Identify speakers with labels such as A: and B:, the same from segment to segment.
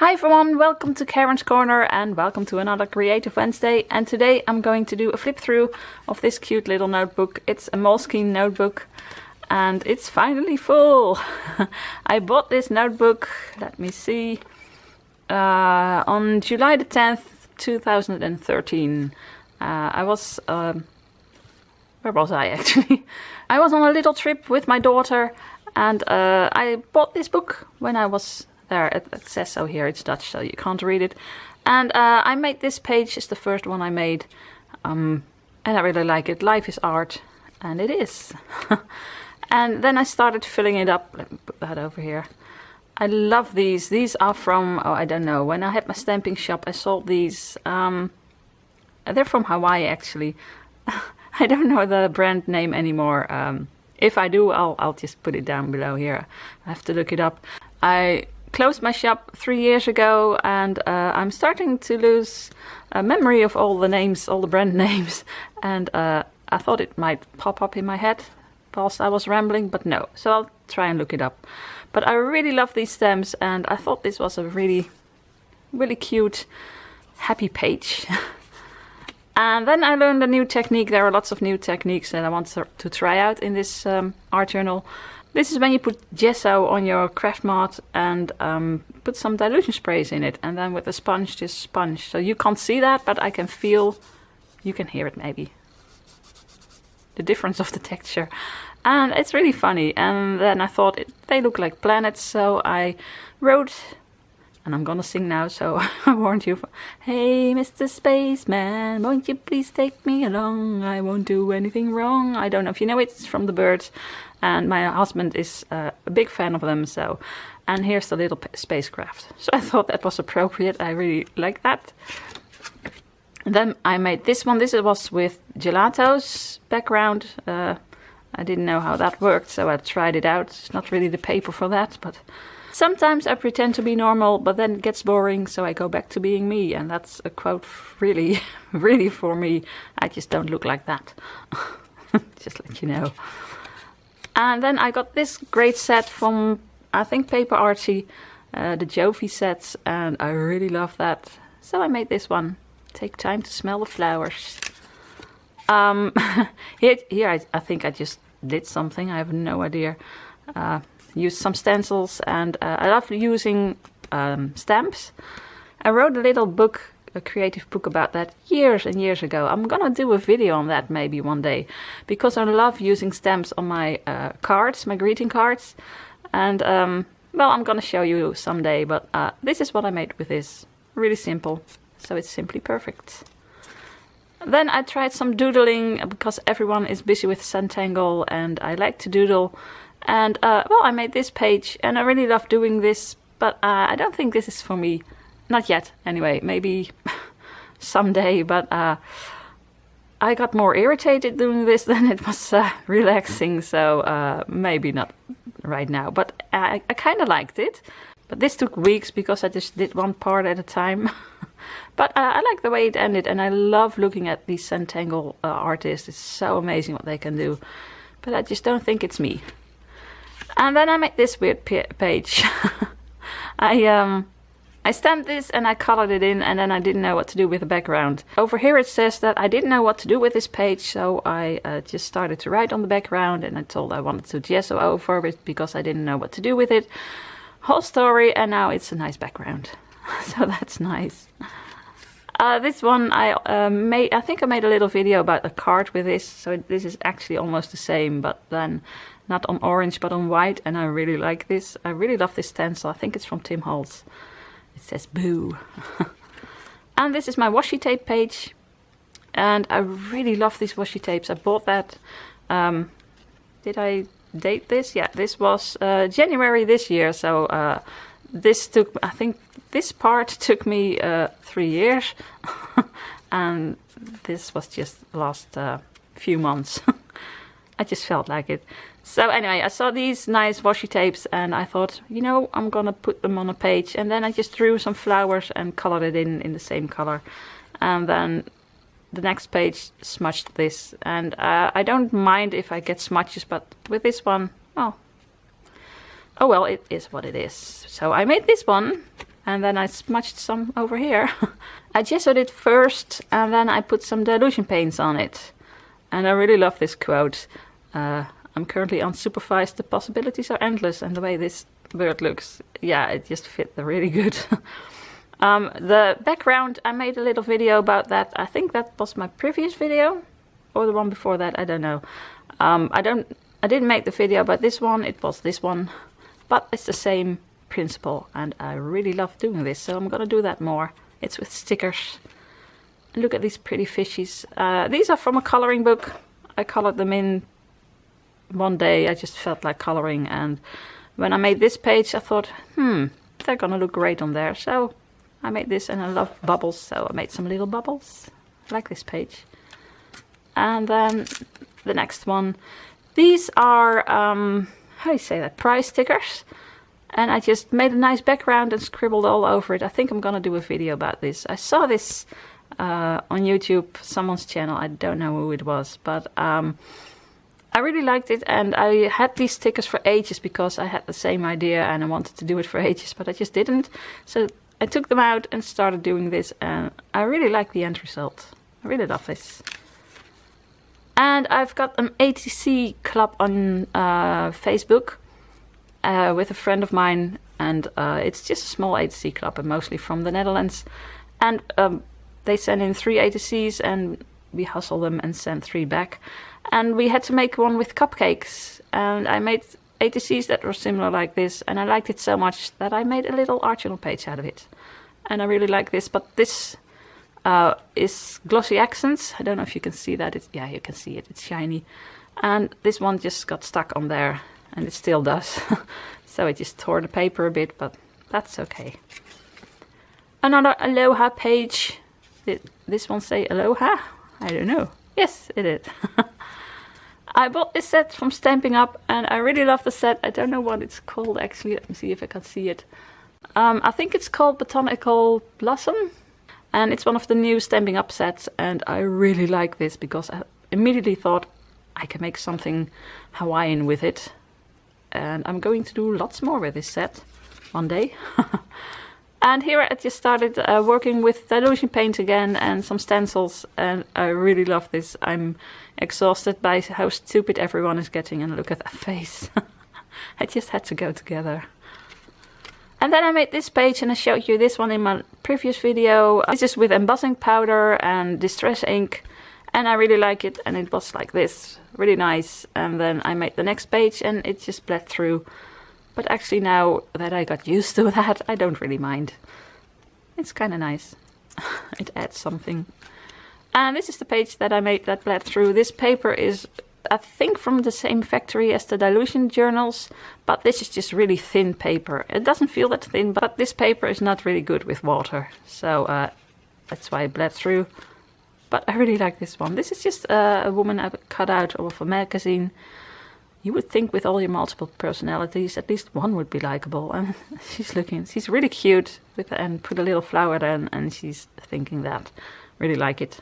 A: Hi everyone, welcome to Karen's Corner and welcome to another Creative Wednesday. And today I'm going to do a flip through of this cute little notebook. It's a Moleskine notebook and it's finally full. I bought this notebook, let me see, on July the 10th, 2013. Where was I actually? I was on a little trip with my daughter and I bought this book when I was there. It says so here, it's Dutch so you can't read it. And I made this page, it's the first one I made. And I really like it. Life is art, and it is. And then I started filling it up. Let me put that over here. I love these. These are from, oh I don't know, when I had my stamping shop I sold these. They're from Hawaii actually. I don't know the brand name anymore. If I do, I'll just put it down below here. I have to look it up. I closed my shop 3 years ago and I'm starting to lose a memory of all the names, all the brand names. And I thought it might pop up in my head whilst I was rambling, but no. So I'll try and look it up. But I really love these stamps and I thought this was a really, really cute, happy page. And then I learned a new technique. There are lots of new techniques that I want to try out in this art journal. This is when you put gesso on your craft mat and put some dilution sprays in it. And then with the sponge, just sponge. So you can't see that, but I can feel, you can hear it maybe. The difference of the texture. And it's really funny. And then I thought they look like planets. So I wrote, and I'm gonna sing now, so I warned you. Hey, Mr. Spaceman, won't you please take me along? I won't do anything wrong. I don't know if you know it, it's from the Birds. And my husband is a big fan of them, so. And here's the little spacecraft. So I thought that was appropriate. I really like that. And then I made this one. This was with gelato's background. I didn't know how that worked, so I tried it out. It's not really the paper for that, but sometimes I pretend to be normal, but then it gets boring, so I go back to being me. And that's a quote really, really for me. I just don't look like that. Just let you know. And then I got this great set from, I think, Paper Archie, the Jovi sets, and I really love that. So I made this one. Take time to smell the flowers. Here I think I just did something, I have no idea. Used some stencils, and I love using stamps. I wrote a little book, a creative book about that years and years ago. I'm gonna do a video on that maybe one day, because I love using stamps on my cards, my greeting cards. And well, I'm gonna show you someday, but this is what I made with this. Really simple, so it's simply perfect. Then I tried some doodling, because everyone is busy with Zentangle and I like to doodle. And well, I made this page and I really love doing this, but I don't think this is for me. Not yet, anyway, maybe someday, but I got more irritated doing this than it was relaxing, so maybe not right now. But I kind of liked it, but this took weeks because I just did one part at a time. But I like the way it ended, and I love looking at these Zentangle artists. It's so amazing what they can do, but I just don't think it's me. And then I made this weird page. I stamped this and I colored it in, and then I didn't know what to do with the background. Over here it says that I didn't know what to do with this page, so I just started to write on the background, and I told I wanted to gesso over it because I didn't know what to do with it. Whole story, and now it's a nice background. So that's nice. This one I think I made a little video about the card with this, so this is actually almost the same, but then not on orange but on white, and I really like this. I really love this stencil. I think it's from Tim Holtz. It says boo. And this is my washi tape page, and I really love these washi tapes. I bought that, did I date this? Yeah, this was January this year, so this took, I think this part took me 3 years, and this was just last few months. I just felt like it. So anyway, I saw these nice washi tapes and I thought, you know, I'm gonna put them on a page. And then I just drew some flowers and colored it in the same color. And then the next page smudged this. And I don't mind if I get smudges, but with this one, oh well, it is what it is. So I made this one And then I smudged some over here. I gessoed it first and then I put some dilution paints on it. And I really love this quote. I'm currently unsupervised, the possibilities are endless. And the way this bird looks, yeah, it just fit really good. The background, I made a little video about that. I think that was my previous video or the one before that, I don't know. I didn't make the video about this one, it was this one. But it's the same principle and I really love doing this, so I'm gonna do that more. It's with stickers. And look at these pretty fishies. These are from a coloring book. I colored them in one day. I just felt like coloring, and when I made this page I thought, they're gonna look great on there. So I made this, and I love bubbles, so I made some little bubbles. I like this page. And then the next one. These are, how do you say that, prize stickers. And I just made a nice background and scribbled all over it. I think I'm gonna do a video about this. I saw this on YouTube, someone's channel, I don't know who it was, but I really liked it, and I had these stickers for ages because I had the same idea and I wanted to do it for ages, but I just didn't. So I took them out and started doing this, and I really like the end result. I really love this. And I've got an ATC club on Facebook with a friend of mine, and it's just a small ATC club, and mostly from the Netherlands. And they send in 3 ATCs and we hustle them and send 3 back. And we had to make one with cupcakes, and I made ATCs that were similar like this, and I liked it so much that I made a little art journal page out of it. And I really like this, but this is glossy accents. I don't know if you can see that. Yeah, you can see it, it's shiny. And this one just got stuck on there, and it still does. So it just tore the paper a bit, but that's okay. Another aloha page. Did this one say aloha? I don't know. Yes, it did. I bought this set from Stamping Up, and I really love the set. I don't know what it's called actually. Let me see if I can see it. I think it's called Botanical Blossom, and it's one of the new Stamping Up sets, and I really like this because I immediately thought I can make something Hawaiian with it. And I'm going to do lots more with this set one day. And here I just started working with dilution paint again and some stencils, and I really love this. I'm exhausted by how stupid everyone is getting, and look at that face. I just had to go together. And then I made this page, and I showed you this one in my previous video. This is with embossing powder and distress ink, and I really like it, and it was like this, really nice. And then I made the next page and it just bled through. But actually now that I got used to that, I don't really mind. It's kind of nice. It adds something. And this is the page that I made that bled through. This paper is, I think, from the same factory as the dilution journals, but this is just really thin paper. It doesn't feel that thin, but this paper is not really good with water. So that's why it bled through. But I really like this one. This is just a woman I cut out of a magazine. You would think with all your multiple personalities, at least one would be likable. And she's really cute, and put a little flower there, and she's thinking that. Really like it.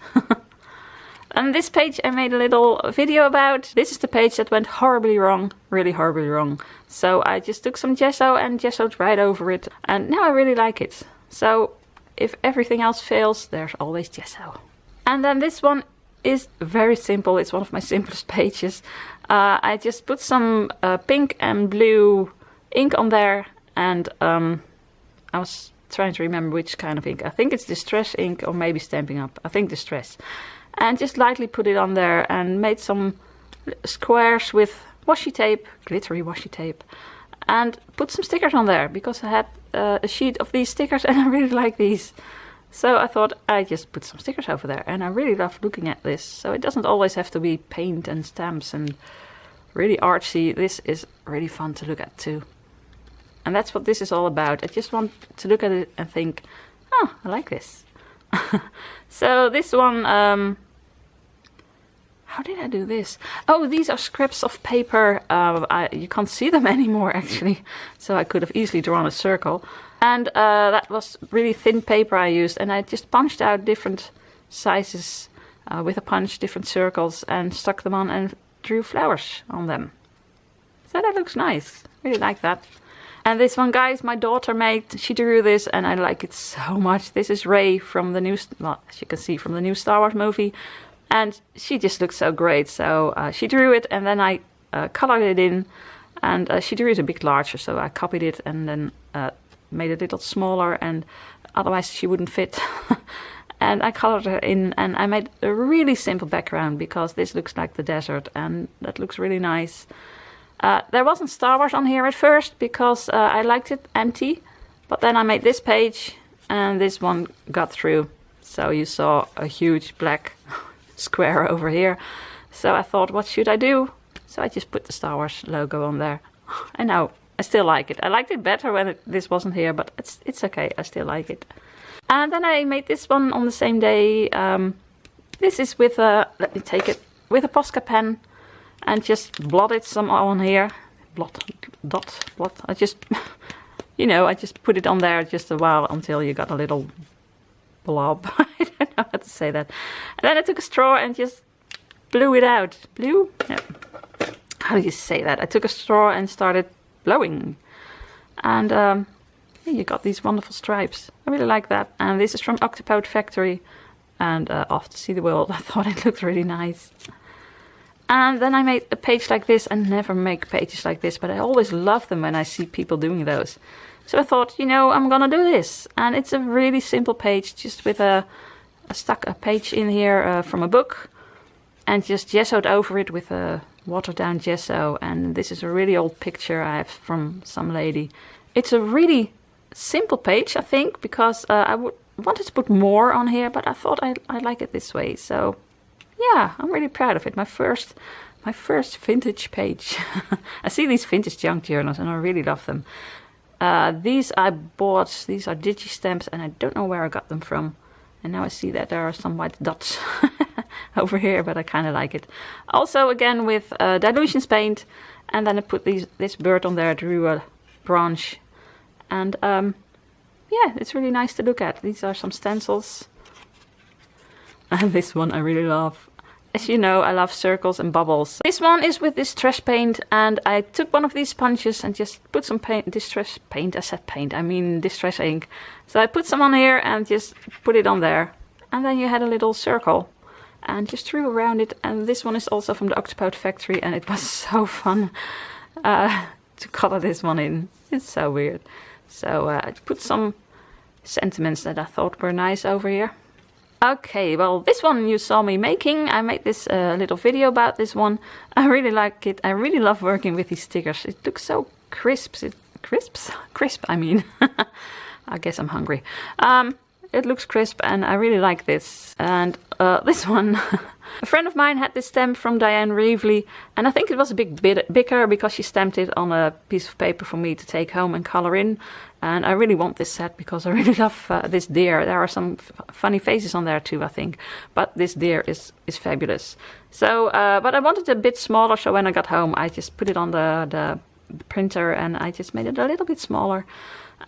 A: And this page I made a little video about. This is the page that went horribly wrong, really horribly wrong. So I just took some gesso and gessoed right over it. And now I really like it. So if everything else fails, there's always gesso. And then this one is very simple. It's one of my simplest pages. I just put some pink and blue ink on there, and I was trying to remember which kind of ink. I think it's Distress ink, or maybe Stamping Up. I think Distress. And just lightly put it on there and made some squares with washi tape, glittery washi tape, and put some stickers on there because I had a sheet of these stickers and I really like these. So I thought I just put some stickers over there, and I really love looking at this. So it doesn't always have to be paint and stamps and really artsy. This is really fun to look at too. And that's what this is all about. I just want to look at it and think, oh, I like this. So this one, how did I do this? Oh, these are scraps of paper. You can't see them anymore actually. So I could have easily drawn a circle. And that was really thin paper I used, and I just punched out different sizes with a punch, different circles, and stuck them on and drew flowers on them. So that looks nice. Really like that. And this one, guys, my daughter made. She drew this and I like it so much. This is Rey from the new, well, as you can see, from the new Star Wars movie. And she just looks so great. So she drew it and then I colored it in. And she drew it a bit larger, so I copied it and then made it a little smaller, and otherwise she wouldn't fit. And I colored her in, and I made a really simple background because this looks like the desert, and that looks really nice. There wasn't Star Wars on here at first because I liked it empty, but then I made this page, and this one got through. So you saw a huge black square over here. So I thought, what should I do? So I just put the Star Wars logo on there. And now I still like it. I liked it better when this wasn't here, but it's okay. I still like it. And then I made this one on the same day. This is with a, let me take it, with a Posca pen. And just blotted some on here. Blot. I just, you know, I just put it on there just a while until you got a little blob. I don't know how to say that. And then I took a straw and just blew it out. Blew? No. How do you say that? I took a straw and started blowing. And yeah, you got these wonderful stripes. I really like that. And this is from Octopode Factory. And Off to See the World. I thought it looked really nice. And then I made a page like this. I never make pages like this, but I always love them when I see people doing those. So I thought, you know, I'm gonna do this. And it's a really simple page, just with I stuck a page in here from a book. And just gessoed over it with a watered down gesso, and this is a really old picture I have from some lady. It's a really simple page, I think, because I wanted to put more on here, but I thought I like it this way. So yeah, I'm really proud of it. My first vintage page. I see these vintage junk journals and I really love them. These I bought. These are digi-stamps and I don't know where I got them from. And now I see that there are some white dots over here, but I kind of like it. Also, again, with Dilutions paint. And then I put this bird on there, drew a branch. And yeah, it's really nice to look at. These are some stencils. And this one I really love. As you know, I love circles and bubbles. This one is with distress paint, and I took one of these sponges and just put some distress ink. So I put some on here and just put it on there. And then you had a little circle and just drew around it. And this one is also from the Octopode Factory, and it was so fun to color this one in. It's so weird. So I put some sentiments that I thought were nice over here. Okay, well, this one you saw me making. I made this little video about this one. I really like it. I really love working with these stickers. It looks so crisp. Crisp, I mean. I guess I'm hungry. It looks crisp and I really like this. And this one, a friend of mine had this stamp from Diane Reevely. And I think it was a bit bigger because she stamped it on a piece of paper for me to take home and color in. And I really want this set because I really love this deer. There are some funny faces on there too, I think. But this deer is fabulous. So, but I wanted it a bit smaller, so when I got home, I just put it on the printer and I just made it a little bit smaller.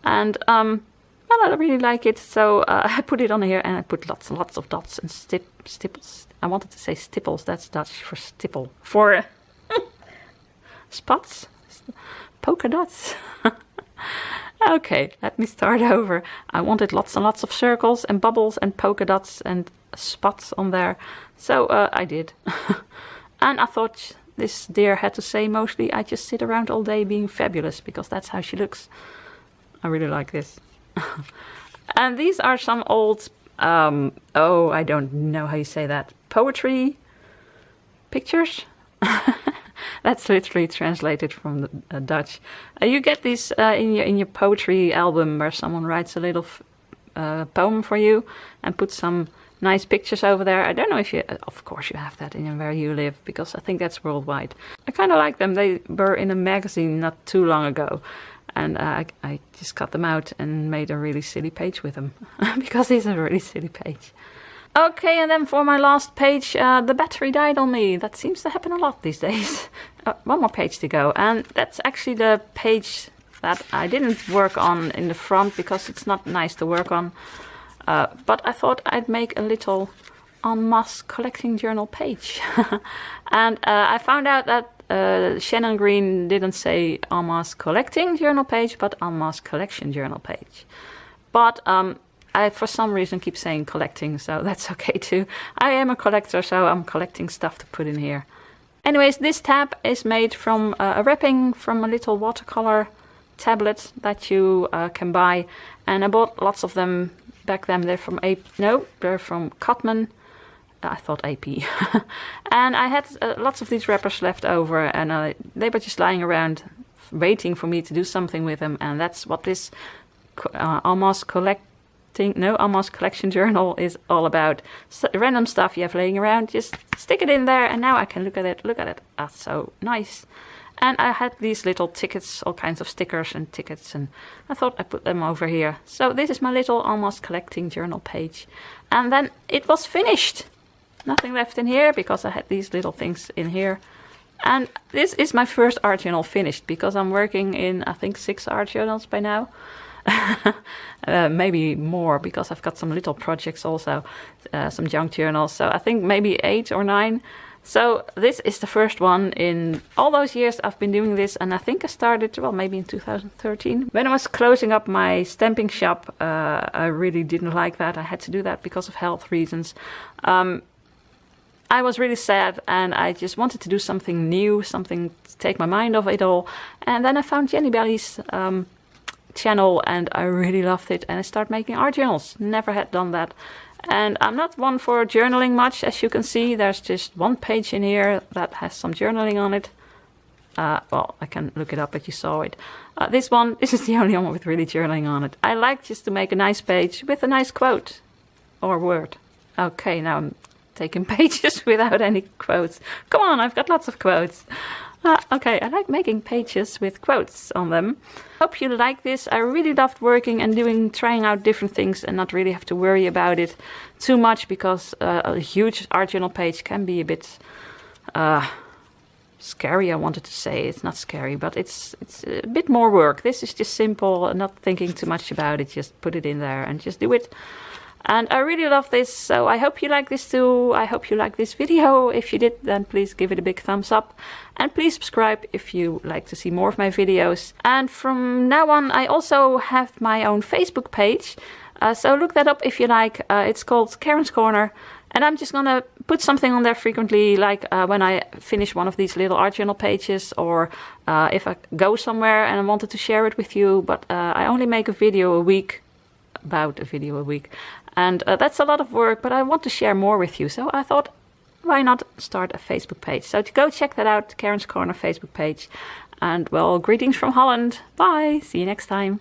A: And well, I really like it, so I put it on here and I put lots and lots of dots and stipples. I wanted to say stipples, that's Dutch for stipple. For spots, polka dots. Okay, let me start over. I wanted lots and lots of circles and bubbles and polka dots and spots on there. So I did. And I thought this deer had to say mostly, I just sit around all day being fabulous, because that's how she looks. I really like this. And these are some old, oh, I don't know how you say that. Poetry pictures? That's literally translated from the Dutch. You get these in your poetry album where someone writes a little poem for you and puts some nice pictures over there. I don't know if you, of course you have that in where you live, because I think that's worldwide. I kind of like them. They were in a magazine not too long ago. And I just cut them out and made a really silly page with them. Because it's a really silly page. Okay, and then for my last page, the battery died on me. That seems to happen a lot these days. One more page to go. And that's actually the page that I didn't work on in the front, because it's not nice to work on. But I thought I'd make a little en masse collecting journal page. And I found out that Shannon Green didn't say Alma's collecting journal page, but Alma's collection journal page. But I, for some reason, keep saying collecting, so that's okay too. I am a collector, so I'm collecting stuff to put in here. Anyways, this tab is made from a wrapping from a little watercolor tablet that you can buy. And I bought lots of them back then. They're from they're from Cotman. I thought AP. And I had lots of these wrappers left over, and they were just lying around waiting for me to do something with them. And that's what this Alma's collection journal is all about. So, random stuff you have laying around, just stick it in there, and now I can look at it. Look at it. That's so nice. And I had these little tickets, all kinds of stickers and tickets, and I thought I'd put them over here. So this is my little Alma's collecting journal page. And then it was finished. Nothing left in here because I had these little things in here. And this is my first art journal finished, because I'm working in, I think, 6 art journals by now. Maybe more, because I've got some little projects also, some junk journals. So I think maybe 8 or 9. So this is the first one in all those years I've been doing this, and I think I started, well, maybe in 2013. When I was closing up my stamping shop, I really didn't like that. I had to do that because of health reasons. I was really sad, and I just wanted to do something new, something to take my mind off it all. And then I found Jenny Belly's channel, and I really loved it, and I started making art journals. Never had done that. And I'm not one for journaling much, as you can see. There's just one page in here that has some journaling on it. Well, I can look it up, but you saw it. This is the only one with really journaling on it. I like just to make a nice page with a nice quote or word. Okay, now I'm taking pages without any quotes. Come on, I've got lots of quotes. Okay, I like making pages with quotes on them. Hope you like this. I really loved working and trying out different things and not really have to worry about it too much, because a huge art journal page can be a bit scary. I wanted to say it's not scary, but it's a bit more work. This is just simple, not thinking too much about it. Just put it in there and just do it. And I really love this, so I hope you like this too. I hope you like this video. If you did, then please give it a big thumbs up. And please subscribe if you like to see more of my videos. And from now on, I also have my own Facebook page. So look that up if you like. It's called Karen's Corner. And I'm just gonna put something on there frequently, like when I finish one of these little art journal pages, or if I go somewhere and I wanted to share it with you. But I only make a video a week, about a video a week. And that's a lot of work, but I want to share more with you. So I thought, why not start a Facebook page? So to go check that out, Karen's Corner Facebook page. And well, greetings from Holland. Bye. See you next time.